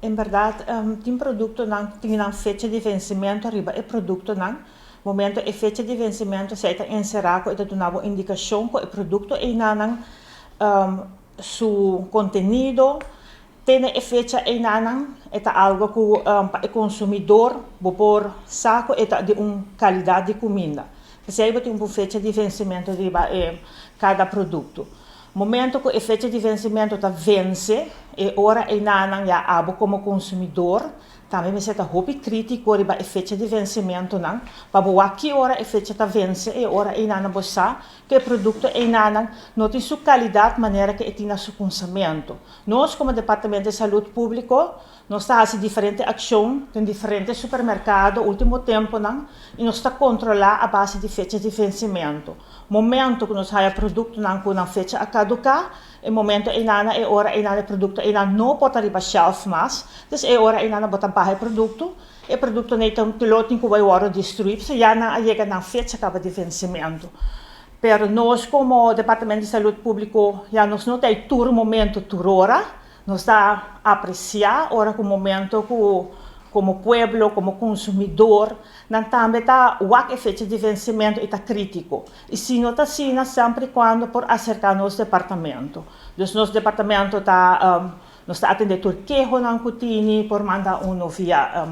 En verdad, tem produto tem uma fecha de vencimento arriba e produto não. Momento e fecha de vencimento se está encerrado e está dando indicação que o produto e não su contenido tem a fecha e não é algo que para o consumidor por saco é de uma qualidade de comida. Se aí tem uma fecha de vencimento arriba cada produto. Momento que a fecha de vencimento está vence e ora e não já abo como consumidor também me senta hobby crítico riba a fecha de vencimento não para boa que ora a fecha está vence e ora e não bossa que o produto e não tem sua qualidade maneira que tem seu consumo. Nós como Departamento de Saúde Público nós está fazendo diferente ação em diferentes supermercados último tempo não e nós está controlar a base de fecha de vencimento. Momento que nós temos produto não com a fecha a caducar e momento e nana e ora e nana produto e nana não pode arribar shelf mais, dus e ora e nana botar para o produto nem tão piloto que vai ora destruir, se já não chega na fecha acaba de vencimento. Pero nós como Departamento de Saúde Público já nós não tem tur momento tur hora, nós está apreciar ora com momento como pueblo, como consumidor, não também está o fecha de vencimento está crítico. E se não está assim, sempre quando por acercar nosso departamento. Então, nosso departamento está nós está atendendo todo queijo na cutini, por mandar via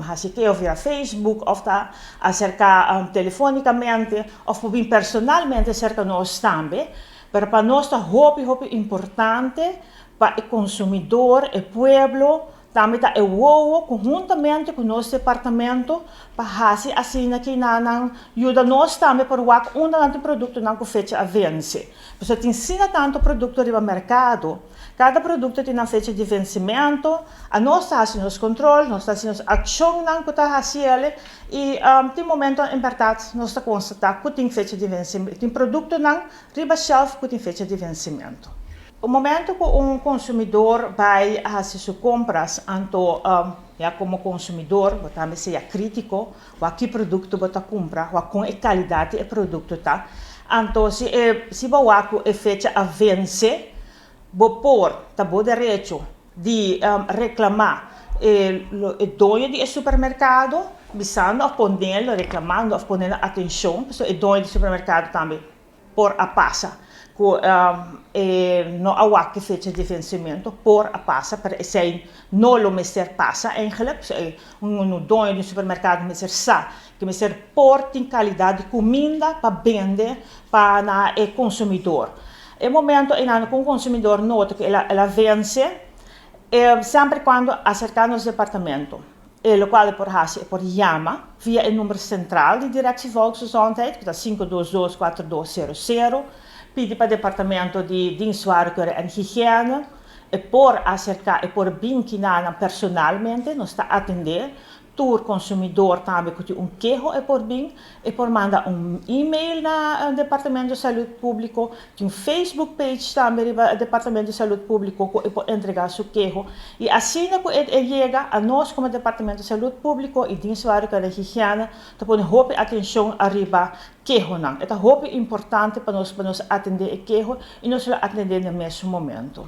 via Facebook, ou está acercar telefonicamente, ou por vir personalmente acerca nós também. Mas para nós está muito importante para o consumidor, o pueblo, também está conjuntamente com o nosso departamento para fazer assim que não ajuda nós também para o produto não fecha a vence. Porque tem tanto produto no mercado, cada produto tem uma fecha de vencimento, a nós está fazendo os controles, nós está fazendo ação não que está fazendo e tem momento em verdade nós está constatando que tem fecha de vencimento, tem produto não riba shelf que tem fecha de vencimento. O momento que consumidor vai fazer suas compras, então, como consumidor, também seja crítico, que produto você compra, com a qualidade do produto tá. Então, se você fecha a vence, você tem o direito de reclamar o dono do supermercado, visando a ponerlo, reclamando, a poner atenção, porque o dono do supermercado também por a passa. Não há que fecha de vencimento por a passa, para se não o mestre passa, eigenlijk, dono do supermercado mestre sabe que mestre por tem qualidade de comida para vender para o consumidor. No momento em que o consumidor nota que ela vence, sempre quando acercamos ao departamento, o qual por chama via o número central de direção volksgezondheid, que é 522-4200, pede para o departamento de dienstwaardigheid en higiëne e por acercar e por vincular personalmente nós está atender o consumidor também que tem queijo e por vir e por mandar e-mail na Departamento de Saúde Público, tem Facebook page também no Departamento de Saúde Público que por entregar seu queijo e assim que chega a nós como Departamento de Saúde Público e dienstwaardigheid en higiëne, te põe hope atenção arriba queijo não. É muito importante para nós atender o queijo e nós atender no mesmo momento.